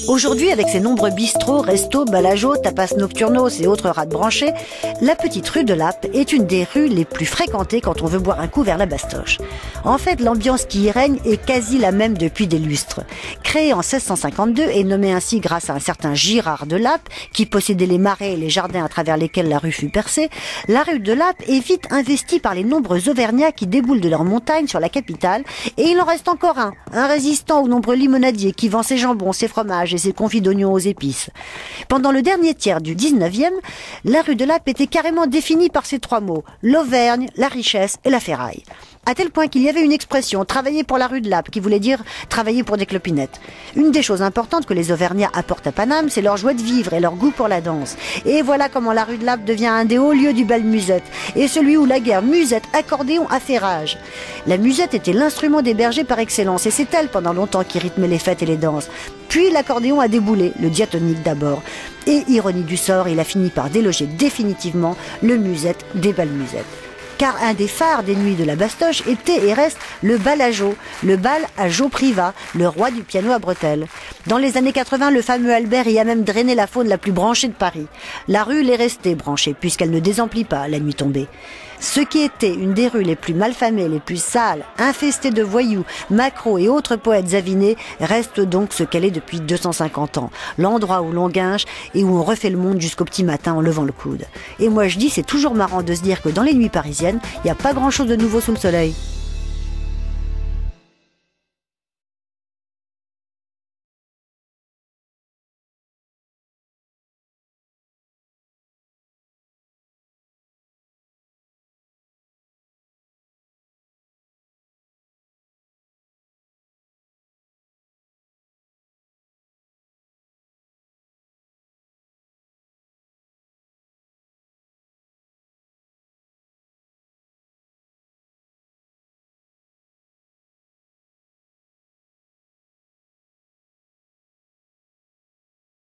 Aujourd'hui, avec ses nombreux bistrots, restos, balajos, tapas nocturnos et autres rades branchés, la petite rue de Lappe est une des rues les plus fréquentées quand on veut boire un coup vers la Bastoche. En fait, l'ambiance qui y règne est quasi la même depuis des lustres. Créée en 1652 et nommée ainsi grâce à un certain Girard de Lappe, qui possédait les marais et les jardins à travers lesquels la rue fut percée, la rue de Lappe est vite investie par les nombreux Auvergnats qui déboulent de leurs montagnes sur la capitale, et il en reste encore un résistant aux nombreux limonadiers qui vend ses jambons, ses fromages et ses confits d'oignons aux épices. Pendant le dernier tiers du 19e, la rue de Lappe était carrément définie par ces trois mots: l'Auvergne, la richesse et la ferraille. À tel point qu'il y avait une expression, travailler pour la rue de Lappe, qui voulait dire travailler pour des clopinettes. Une des choses importantes que les Auvergnats apportent à Paname, c'est leur joie de vivre et leur goût pour la danse. Et voilà comment la rue de Lappe devient un des hauts lieux du bal musette, et celui où la guerre musette-accordéon a fait rage. La musette était l'instrument des bergers par excellence, et c'est elle pendant longtemps qui rythmait les fêtes et les danses. Puis l'accordéon a déboulé, le diatonique d'abord. Et ironie du sort, il a fini par déloger définitivement le musette des bals musettes. Car un des phares des nuits de la Bastoche était et reste le bal à Jo, le bal à Jo Privat, le roi du piano à bretelles. Dans les années 80, le fameux Albert y a même drainé la faune la plus branchée de Paris. La rue l'est restée branchée, puisqu'elle ne désemplit pas la nuit tombée. Ce qui était une des rues les plus malfamées, les plus sales, infestées de voyous, macros et autres poètes avinés, reste donc ce qu'elle est depuis 250 ans. L'endroit où l'on guinche et où on refait le monde jusqu'au petit matin en levant le coude. Et moi je dis, c'est toujours marrant de se dire que dans les nuits parisiennes, il n'y a pas grand chose de nouveau sous le soleil.